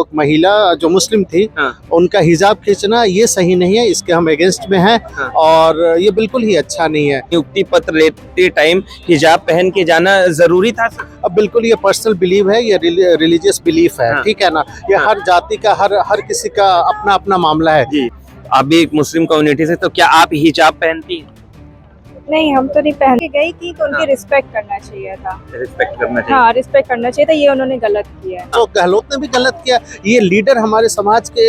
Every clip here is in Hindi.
एक महिला जो मुस्लिम थी, उनका हिजाब खींचना ये सही नहीं है, इसके हम अगेंस्ट में हैं और ये बिल्कुल ही अच्छा नहीं है। नियुक्ति पत्र लेते टाइम हिजाब पहन के जाना जरूरी था सर? अब बिल्कुल ये पर्सनल बिलीव है, ये रिलीजियस बिलीफ है, ठीक है ना। ये हर जाति का हर किसी का अपना अपना मामला है। जी, आप भी एक मुस्लिम कम्युनिटी से, तो क्या आप हिजाब पहनती हैं? नहीं, हम तो नहीं पहन के गई थी, तो उनकी रिस्पेक्ट करना चाहिए था। रिस्पेक्ट करना चाहिए। हाँ, रिस्पेक्ट करना चाहिए था, ये उन्होंने गलत किया है। तो गहलोत ने भी गलत किया। ये लीडर हमारे समाज के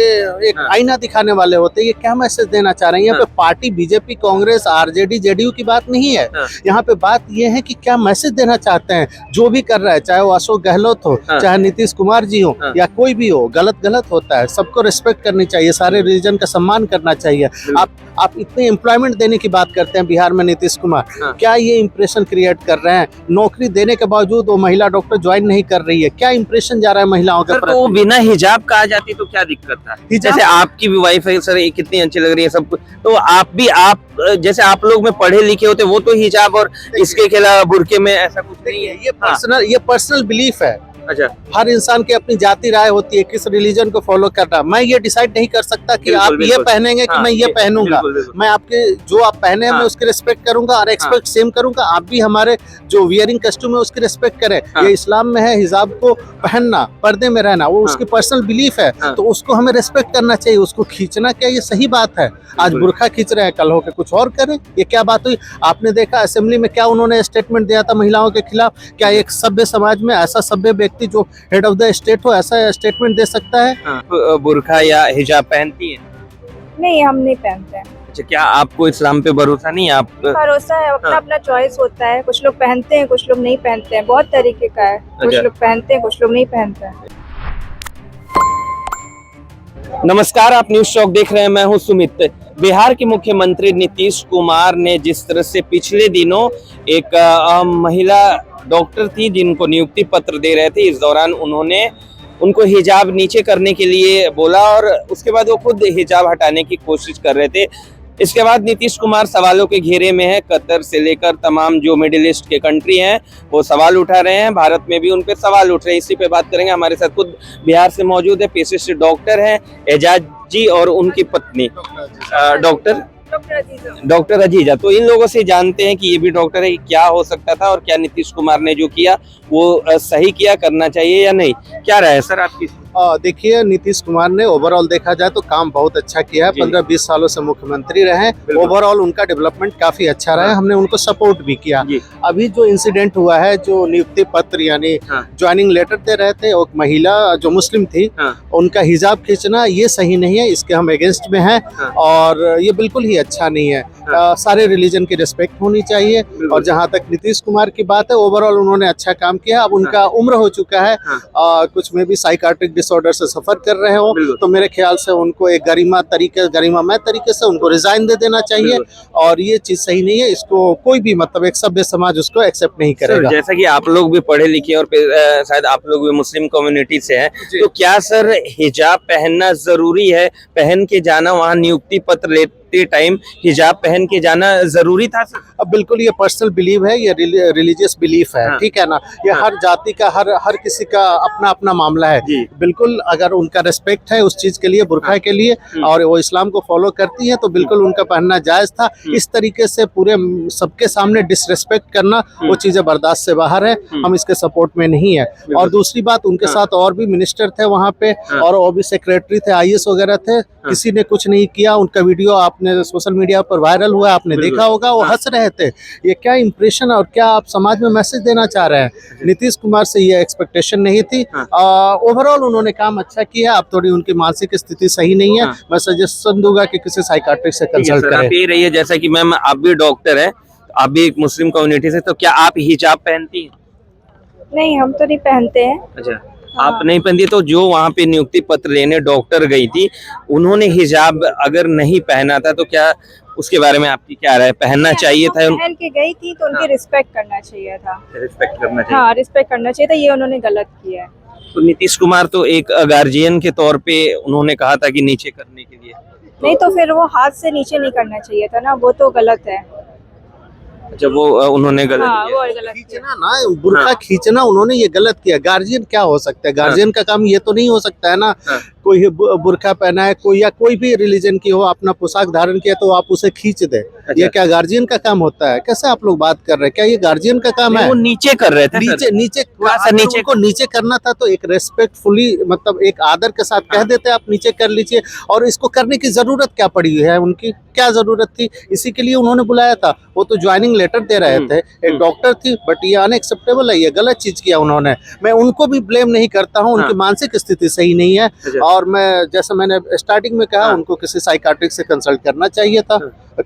एक आईना दिखाने वाले होते हैं। ये क्या मैसेज देना चाह रहे हैं? यहाँ पे party BJP, Congress, RJD, JDU की बात नहीं है। यहाँ पे बात ये है कि क्या मैसेज देना चाहते हैं। जो भी कर रहा है, चाहे वो अशोक गहलोत हो, चाहे नीतीश कुमार जी हो, या कोई भी हो, गलत होता है। सबको रिस्पेक्ट करनी चाहिए, सारे रिलीजन का सम्मान करना चाहिए। आप इतने एम्प्लॉयमेंट देने की बात करते हैं बिहार में नीतीश कुमार, क्या ये इंप्रेशन क्रिएट कर रहे हैं? नौकरी देने के बावजूद वो महिला डॉक्टर ज्वाइन नहीं कर रही है, क्या इंप्रेशन जा रहा है महिलाओं के प्रति? तो बिना हिजाब का आ जाती तो क्या दिक्कत था? जैसे आपकी भी वाइफ है सर, कितनी अच्छी लग रही है सब कुछ, तो आप जैसे आप लोग में पढ़े लिखे होते, वो तो हिजाब और इसके खिलाफ बुरके में ऐसा कुछ नहीं है। ये पर्सनल बिलीफ है। अच्छा, हर इंसान की अपनी जाति राय होती है किस रिलीजन को फॉलो करना। मैं ये डिसाइड नहीं कर सकता कि आप ये पहनेंगे कि मैं ये पहनूंगा। मैं आपके जो आप पहने हैं मैं उसकी रिस्पेक्ट करूंगा और एक्सपेक्ट सेम करूंगा। आप भी हमारे जो वियरिंग कस्टूम है उसकी रिस्पेक्ट करें। ये इस्लाम में है हिजाब को पहनना, पर्दे में रहना, वो उसकी पर्सनल बिलीफ है, तो उसको हमें रिस्पेक्ट करना चाहिए। उसको खींचना क्या ये सही बात है? आज बुरखा खींच रहे हैं, कल होकर कुछ और करें, ये क्या बात हुई? आपने देखा असेंबली में क्या उन्होंने स्टेटमेंट दिया था महिलाओं के खिलाफ? क्या एक सभ्य समाज में ऐसा सभ्य व्यक्ति जो हेड ऑफ द स्टेट हो ऐसा स्टेटमेंट दे सकता है? बुरखा या हिजाब पहनती है? नहीं, हम नहीं पहनते हैं। अच्छा, क्या आपको इस्लाम पे भरोसा नहीं है? आप भरोसा है, अपना अपना चॉइस होता है। कुछ लोग पहनते हैं, कुछ लोग नहीं पहनते हैं, बहुत तरीके का है। कुछ लोग पहनते हैं, कुछ लोग नहीं पहनते हैं। नमस्कार, आप न्यूज चौक देख रहे हैं, मैं हूं सुमित। बिहार के मुख्यमंत्री नीतीश कुमार ने जिस तरह से पिछले दिनों एक महिला डॉक्टर थी जिनको नियुक्ति पत्र दे रहे थे, इस दौरान उन्होंने उनको हिजाब नीचे करने के लिए बोला और उसके बाद वो खुद हिजाब हटाने की कोशिश कर रहे थे। इसके बाद नीतीश कुमार सवालों के घेरे में है। कतर से लेकर तमाम जो मिडिल ईस्ट के कंट्री हैं वो सवाल उठा रहे हैं, भारत में भी उन पर सवाल उठ रहे हैं। इसी पे बात करेंगे। हमारे साथ खुद बिहार से मौजूद है, पेशे से डॉक्टर हैं एजाज जी और उनकी पत्नी डॉक्टर अजीजा। तो इन लोगों से जानते हैं कि ये भी डॉक्टर है, क्या हो सकता था और क्या नीतीश कुमार ने जो किया वो सही किया, करना चाहिए या नहीं? क्या राय है सर आपकी? देखिए, नीतीश कुमार ने ओवरऑल देखा जाए तो काम बहुत अच्छा किया है। 15-20 सालों से मुख्यमंत्री रहे, ओवरऑल उनका डेवलपमेंट काफी अच्छा रहा है। हमने उनको सपोर्ट भी किया। अभी जो इंसिडेंट हुआ है, जो नियुक्ति पत्र यानी ज्वाइनिंग लेटर दे रहे थे, एक महिला जो मुस्लिम थी, उनका हिजाब खींचना ये सही नहीं है, इसके हम अगेंस्ट में हैं और ये बिल्कुल ही अच्छा नहीं है। सारे रिलीजन की रिस्पेक्ट होनी चाहिए। और जहाँ तक नीतीश कुमार की बात है, ओवरऑल उन्होंने अच्छा काम किया। अब उनका उम्र हो चुका है, कुछ में भी साइकाट्रिक डिसऑर्डर से सफर कर रहे हो, तो मेरे ख्याल से उनको एक गरिमामय तरीके से उनको रिजाइन दे देना चाहिए। और ये चीज सही नहीं है, इसको कोई भी मतलब एक सभ्य समाज उसको एक्सेप्ट नहीं करेगा। जैसा कि आप लोग भी पढ़े लिखे और शायद आप लोग भी मुस्लिम कम्युनिटी से हैं, तो क्या सर हिजाब पहनना जरूरी है? पहन के जाना, वहाँ नियुक्ति पत्र लेते टाइम हिजाब पहन के जाना जरूरी था सर? अब बिल्कुल ये पर्सनल बिलीव है, ये रिलीजियस बिलीफ है, ठीक है ना। ये हर जाति का हर किसी का अपना अपना मामला है। बिल्कुल, अगर उनका रिस्पेक्ट है उस चीज के लिए, बुरखा के लिए, और वो इस्लाम को फॉलो करती है, तो बिल्कुल उनका पहनना जायज था। इस तरीके से पूरे सबके सामने डिसरिस्पेक्ट करना, वो चीजें बर्दाश्त से बाहर है। हम इसके सपोर्ट में नहीं है। और दूसरी बात, उनके साथ और भी मिनिस्टर थे वहाँ पे, और वो भी सेक्रेटरी थे, IAS वगैरह थे, किसी ने कुछ नहीं किया। उनका वीडियो आपने सोशल मीडिया पर वायरल हुआ, आपने देखा होगा, वो हंस रहे थे। ये क्या इंप्रेशन और क्या आप समाज में मैसेज देना चाह रहे हैं? नीतीश कुमार से ये एक्सपेक्टेशन नहीं थी। ओवरऑल उन्होंने काम अच्छा किया। अब थोड़ी उनकी मानसिक स्थिति सही नहीं है। मैं सजेशन दूंगा कि किसी साइकाट्रिस्ट से कंसल्ट करें। आप ये रही है, जैसा कि मैम आप भी डॉक्टर है, आप भी एक मुस्लिम कम्युनिटी से, तो क्या आप हिजाब पहनती हैं? नहीं, हम तो नहीं पहनते हैं। अच्छा, आप नहीं पहनती। तो जो वहाँ पे नियुक्ति पत्र लेने डॉक्टर गई थी, उन्होंने हिजाब अगर नहीं पहना था, तो क्या उसके बारे में आपकी क्या राय? पहनना चाहिए था? पहन के गई थी, तो उनकी रिस्पेक्ट करना चाहिए था। रिस्पेक्ट करना चाहिए। हाँ, रिस्पेक्ट करना चाहिए था, ये उन्होंने गलत किया है। तो नीतीश कुमार तो एक गार्जियन के तौर पे उन्होंने कहा था कि नीचे करने के लिए, नहीं तो फिर वो हाथ से नीचे नहीं करना चाहिए था ना, वो तो गलत है। अच्छा, वो उन्होंने गलत हाँ किया। वो गलत किया। खींचना ना, बुर्का खींचना उन्होंने ये गलत किया। गार्जियन क्या हो सकता है? गार्जियन का काम ये तो नहीं हो सकता है ना। हाँ। कोई बुर्का पहना है कोई, या कोई भी रिलीजन की हो, अपना पोशाक धारण किया तो आप उसे खींच दे। ये क्या गार्जियन का काम होता है? कैसे आप लोग बात कर रहे हैं? क्या ये गार्जियन का काम है? वो नीचे कर रहे थे सर। नीचे नीचे थोड़ा सा अगर नीचे उनको नीचे करना था तो एक रेस्पेक्टफुली, मतलब एक आदर के साथ कह देते आप नीचे कर लीजिए। और इसको करने की जरूरत क्या पड़ी है? उनकी क्या जरूरत थी? इसी के लिए उन्होंने बुलाया था। वो तो ज्वाइनिंग लेटर दे रहे थे, एक डॉक्टर थी, बट ये अनएक्सेप्टेबल है, ये गलत चीज किया उन्होंने। मैं उनको भी ब्लेम नहीं करता हूँ, उनकी मानसिक स्थिति सही नहीं है। और मैं, जैसे मैंने स्टार्टिंग में कहा, उनको किसी साइकाट्रिस्ट से कंसल्ट करना चाहिए था,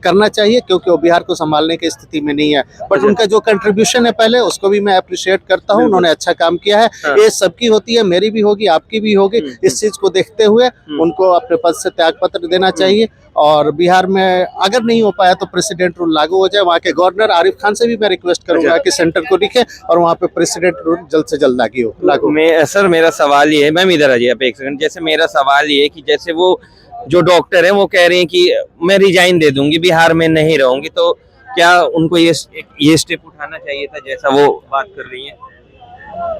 करना चाहिए, क्योंकि वो बिहार को संभालने की स्थिति में नहीं है। बट उनका जो कंट्रीब्यूशन है पहले, उसको भी मैं अप्रिशिएट करता हूँ। उन्होंने अच्छा काम किया है। ये सबकी होती है, मेरी भी होगी, आपकी भी होगी। इस चीज को देखते हुए उनको अपने पद से त्याग पत्र देना चाहिए। और बिहार में अगर नहीं हो पाया तो प्रेसिडेंट रूल लागू हो जाए। वहाँ के गवर्नर आरिफ खान से भी मैं रिक्वेस्ट करूंगा कि सेंटर को लिखे और वहाँ पे प्रेसिडेंट रूल जल्द से जल्द लागू। सर मेरा सवाल ये है, मैम इधर आ जाइए आप एक सेकंड। जैसे मेरा सवाल ये है कि जैसे वो जो डॉक्टर है वो कह रहे हैं कि मैं रिजाइन दे दूंगी, बिहार में नहीं रहूंगी, तो क्या उनको ये स्टेप उठाना चाहिए था जैसा वो बात कर रही है?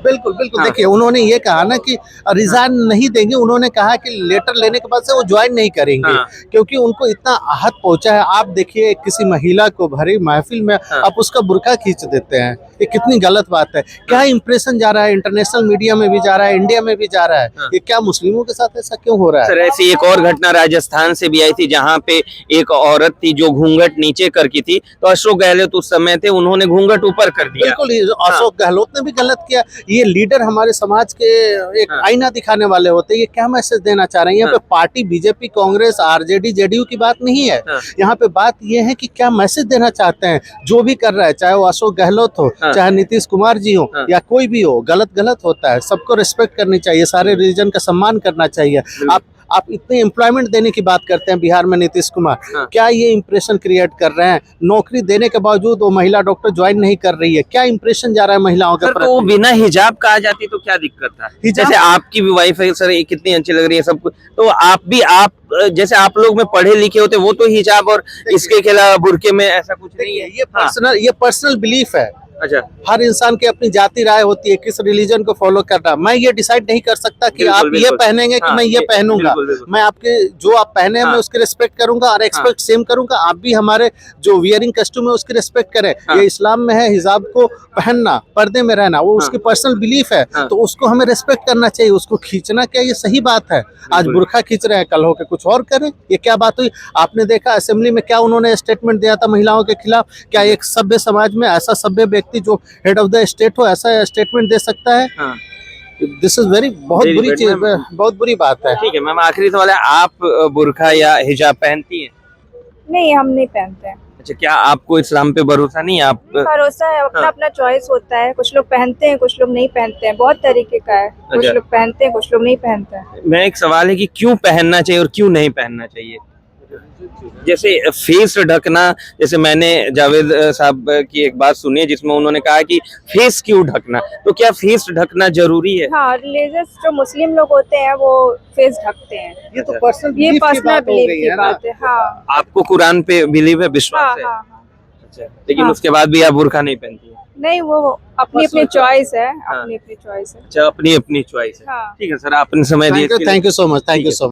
बिल्कुल बिल्कुल। देखिए, उन्होंने ये कहा ना कि रिजाइन नहीं देंगे। उन्होंने कहा कि लेटर लेने के बाद से वो ज्वाइन नहीं करेंगे, क्योंकि उनको इतना आहत पहुंचा है। आप देखिए, किसी महिला को भरी महफिल में आप उसका बुर्का खींच देते हैं, ये कितनी गलत बात है। क्या इंप्रेशन जा रहा है, इंटरनेशनल मीडिया में भी जा रहा है, इंडिया में भी जा रहा है। ये क्या मुस्लिमों के साथ ऐसा क्यों हो रहा है? सर ऐसी एक और घटना राजस्थान से भी आई थी, जहाँ पे एक औरत थी जो घूंघट नीचे करके थी, तो अशोक गहलोत उस समय थे, उन्होंने घूंघट ऊपर कर दिया। बिल्कुल, अशोक गहलोत ने भी गलत किया। ये लीडर हमारे समाज के एक आईना दिखाने वाले होते हैं। ये क्या मैसेज देना चाह रहे हैं? यहाँ पे party BJP Congress RJD JDU की बात नहीं है। यहाँ पे बात ये है कि क्या मैसेज देना चाहते हैं। जो भी कर रहा है, चाहे वो अशोक गहलोत हो, चाहे नीतीश कुमार जी हो, या कोई भी हो, गलत गलत होता है। सबको रिस्पेक्ट करनी चाहिए, सारे रिलीजन का सम्मान करना चाहिए। आप इतने एम्प्लॉयमेंट देने की बात करते हैं बिहार में नीतीश कुमार, क्या ये इंप्रेशन क्रिएट कर रहे हैं? नौकरी देने के बावजूद वो महिला डॉक्टर ज्वाइन नहीं कर रही है। क्या इंप्रेशन जा रहा है महिलाओं के प्रति? तो बिना हिजाब का आ जाती तो क्या दिक्कत था? जैसे आपकी भी वाइफ है सर, ये कितनी अच्छी लग रही है सब कुछ, तो आप जैसे आप लोग में पढ़े लिखे होते, वो तो हिजाब और इसके खिलाफ बुर्के में ऐसा कुछ नहीं है। ये पर्सनल बिलीफ है। अच्छा, हर इंसान की अपनी जाति राय होती है किस रिलीजन को फॉलो करना। मैं ये डिसाइड नहीं कर सकता कि आप ये पहनेंगे कि मैं ये पहनूंगा। मैं आपके जो आप पहने हैं मैं उसकी रिस्पेक्ट करूंगा और एक्सपेक्ट सेम करूंगा। आप भी हमारे जो वियरिंग कस्टूम है उसकी रिस्पेक्ट करें। ये इस्लाम में है हिजाब को पहनना, पर्दे में रहना, वो उसकी पर्सनल बिलीफ है, तो उसको हमें रिस्पेक्ट करना चाहिए। उसको खींचना क्या ये सही बात है? आज बुर्खा खींच रहे हैं, कल होकर कुछ और करें, ये क्या बात हुई? आपने देखा असेंबली में क्या उन्होंने स्टेटमेंट दिया था महिलाओं के खिलाफ? क्या एक सभ्य समाज में ऐसा सभ्य व्यक्ति जो हेड ऑफ द स्टेट हो ऐसा स्टेटमेंट दे सकता है? दिस इज बहुत बुरी चीज, बहुत बुरी बात है। ठीक है मैम, आखिरी सवाल है, आप बुर्का या हिजाब पहनती हैं? नहीं, हम नहीं पहनते हैं। अच्छा, क्या आपको इस्लाम पे भरोसा नहीं है? आप भरोसा है, अपना अपना चॉइस होता है। कुछ लोग पहनते हैं, कुछ लोग नहीं पहनते हैं, बहुत तरीके का है। कुछ लोग पहनते हैं, कुछ लोग नहीं पहनते हैं। मैं एक सवाल है कि क्यों पहनना चाहिए और क्यों नहीं पहनना चाहिए? जैसे फेस ढकना, जैसे मैंने जावेद साहब की एक बात सुनी है जिसमें उन्होंने कहा कि फेस क्यों ढकना, तो क्या फेस ढकना जरूरी है? हाँ, रिलीजियस जो मुस्लिम लोग होते हैं वो फेस ढकते हैं। ये तो पर्सनल बिलीफ की बात है। हाँ, आपको कुरान पे बिलीव है, विश्वास है? हाँ। अच्छा, लेकिन उसके बाद भी आप बुर्का नहीं पहनती है? नहीं, वो अपनी अपनी चॉइस है, अपनी अपनी चॉइस है। अच्छा, अपनी अपनी चॉइस है। हाँ। ठीक है सर, आपने समय दिया। Thank you so much.